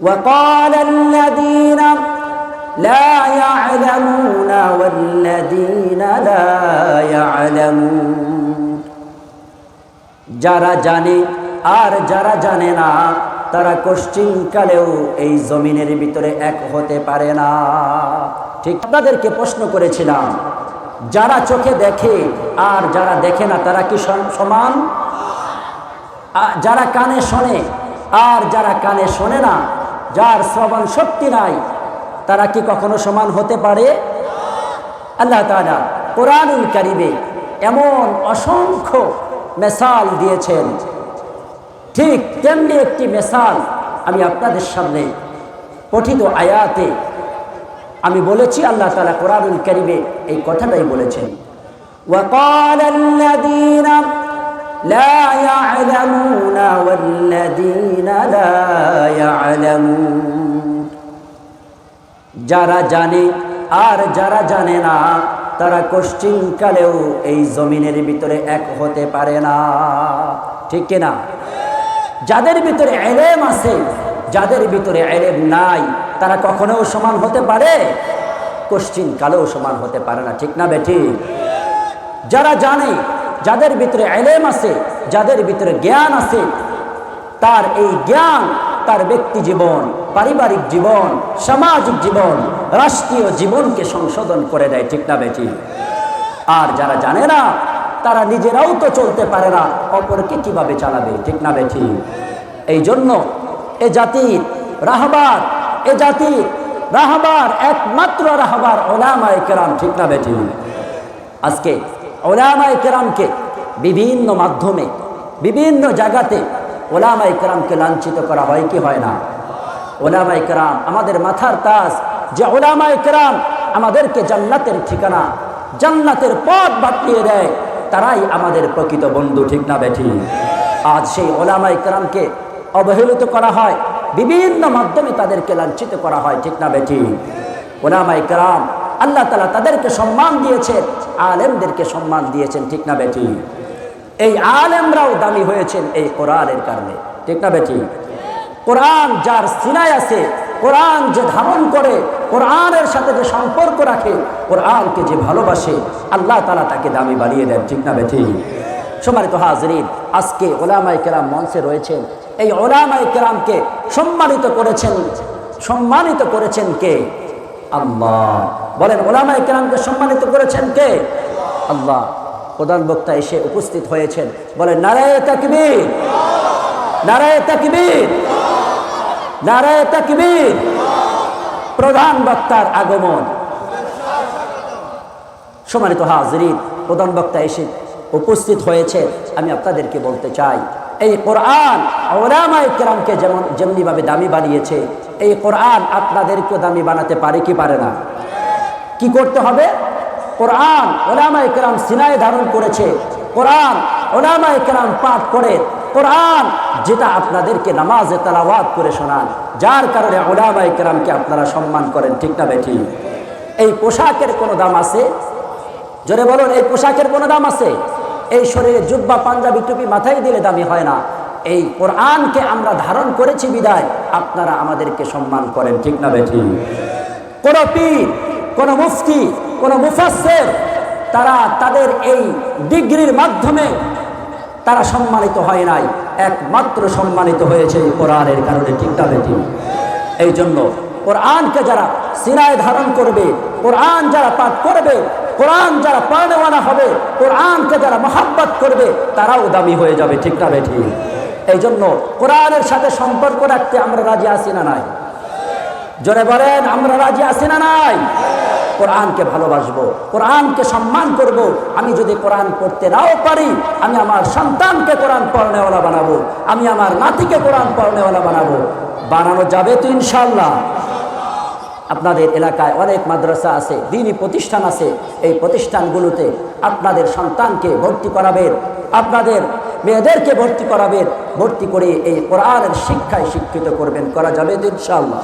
وقال الذين لا يعلمون والذين لا يعلمون যারা জানে আর যারা জানে না তারা কোশ্চিনকালেও এই জমিনের ভিতরে এক হতে পারে না। ঠিক আপনাদেরকে প্রশ্ন করেছিলাম, যারা চোখে দেখে আর যারা দেখে না তারা কি সমান? যারা কানে শোনে আর যারা কানে শোনে না, যার শ্রবণ শক্তি নাই, তারা কি কখনো সমান হতে পারে? আল্লাহ তাআলা কোরআনুল কারীমে এমন অসংখ্য মিসাল দিয়েছেন, ঠিক তেমনি একটি মিসাল আমি আপনাদের সামনে পঠিত আয়াতে আমি বলেছি। আল্লাহ তাআলা কোরআনুল কারীমে এই কথাটাই বলেছেন, وقال الذين لا يعلمون والذين لا يعلمون যারা জানে আর যারা জানে না তারা কোশ্চিনকালেও এই জমিনের ভিতরে এক হতে পারে না। ঠিক কিনা? যাদের ভিতরে ইলম আছে, যাদের ভিতরে ইলম নাই, তারা কখনো সমান হতে পারে? কোশ্চিনকালেও সমান হতে পারে না। ঠিক না বেঠিক? যারা জানে, যাদের ভিতরে ইলম আছে, যাদের ভিতরে জ্ঞান আছে, তার এই জ্ঞান তার ব্যক্তি জীবন, পারিবারিক জীবন, সামাজিক জীবন, রাষ্ট্রীয় জীবনকে সংশোধন করে দেয়। ঠিক না বেঠিক? আর যারা জানে না তারা নিজেরাও তো চলতে পারে না, অপরকে কিভাবে চালাবে? ঠিক না বেঠিক? এই জন্য এ জাতির রাহবার, এ জাতির রাহবার, একমাত্র রাহবার উলামায়ে কেরাম। ঠিক না বেঠিক? আজকে উলামায়ে কেরামকে বিভিন্ন মাধ্যমে বিভিন্ন জায়গাতে উলামায়ে কেরামকে লাঞ্ছিত করা হয় কি হয় না? উলামায়ে কেরাম আমাদের মাথার তাজ, যে উলামায়ে কেরাম আমাদেরকে জান্নাতের ঠিকানা, জান্নাতের পথ বাতলিয়ে দেয়, তারাই আমাদের প্রকৃত বন্ধু। ঠিক না বেঠিক? আজ সেই উলামায়ে কেরামকে অবহেলিত করা হয়, বিভিন্ন মাধ্যমে তাদেরকে লাঞ্ছিত করা হয়। ঠিক না বেঠিক? উলামায়ে কেরাম আল্লাহ তাআলা তাদেরকে সম্মান দিয়েছেন, আলেমদেরকে সম্মান দিয়েছেন। ঠিক না বেঠিক? এই আলেমরাও দামি হয়েছেন এই কোরআনের কারণে। ঠিক না বেঠিক? কোরআন যার সিনায় আছে, কোরআন যে ধারণ করে, কোরআনের সাথে যে সম্পর্ক রাখে, কোরআনকে যে ভালোবাসে, আল্লাহ তাআলা তাকে দামি বানিয়ে দেন। ঠিক না বেঠিক? সম্মানিত হাজরিন, আজকে উলামায়ে কেরাম মঞ্চে রয়েছেন। এই উলামায়ে কেরামকে সম্মানিত করেছেন কে? আল্লাহ। বলেন, উলামায়ে কেরামকে সম্মানিত করেছেন কে? আল্লাহ। প্রধান বক্তা এসে উপস্থিত হয়েছেন, বলেন নারায়ে তাকবীর, নারায়ে তাকবীর, নারায়ে তাকবীর। প্রধান বক্তার আগমন। সম্মানিত হাজরিন, প্রধান বক্তা এসে উপস্থিত হয়েছে। আমি আপনাদেরকে বলতে চাই, এই কোরআন উলামায়ে কেরামকে যেমনিভাবে দামি বানিয়েছে, এই কোরআন আপনাদেরকে দামি বানাতে পারে কি পারে না? কি করতে হবে? কোরআন উলামায়ে কেরাম সিনায় ধারণ করেছে, কোরআন উলামায়ে কেরাম পাঠ করে, কোরআন যেটা আপনাদেরকে নামাজে তেলাওয়াত করে শোনান, যার কারণে উলামায়ে কেরামকে আপনারা সম্মান করেন। ঠিক না বেঠিক? এই পোশাকের কোনো দাম আছে? জোরে বলুন, এই পোশাকের কোনো দাম আছে? এই শরীরে জুব্বা, পাঞ্জাবি, টুপি মাথায় দিলে দামি হয় না। এই কোরআনকে আমরা ধারণ করেছি বিদায় আপনারা আমাদেরকে সম্মান করেন। ঠিক না বেঠিক? কোন পীর, কোন মুফতি, কোন মুফাসসির, তারা তাদের এই ডিগ্রির মাধ্যমে তারা সম্মানিত হয় নাই, একমাত্র সম্মানিত হয়েছে কোরআনের কারণে। ঠিক না বেঠিক? এই জন্য কোরআনকে যারা সিনায় ধারণ করবে, কোরআন যারা পাঠ করবে, কোরআন যারা পড়নেওয়ালা হবে, কোরআনকে যারা মহব্বত করবে, তারাও দামি হয়ে যাবে। ঠিক না বেঠিক? এই জন্য কোরআনের সাথে সম্পর্ক রাখতে আমরা রাজি আছি না নাই? জোরে বলেন, আমরা রাজি আছি না নাই? কোরআনকে ভালোবাসবো, কোরআনকে সম্মান করব। আমি যদি কোরআন পড়তে নাও পারি, আমি আমার সন্তানকে কোরআন পড়নেওয়ালা বানাবো, আমি আমার নাতিকে কোরআন পড়নেওয়ালা বানাবো। বানানো যাবে তো ইনশাআল্লাহ? আপনাদের এলাকায় অনেক মাদ্রাসা আছে, দ্বীনি প্রতিষ্ঠান আছে, এই প্রতিষ্ঠানগুলোতে আপনাদের সন্তানকে ভর্তি করাবেন, আপনাদের মেয়েদেরকে ভর্তি করাবেন, ভর্তি করে এই কোরআনের শিক্ষায় শিক্ষিত করবেন। করা যাবে তো ইনশাআল্লাহ?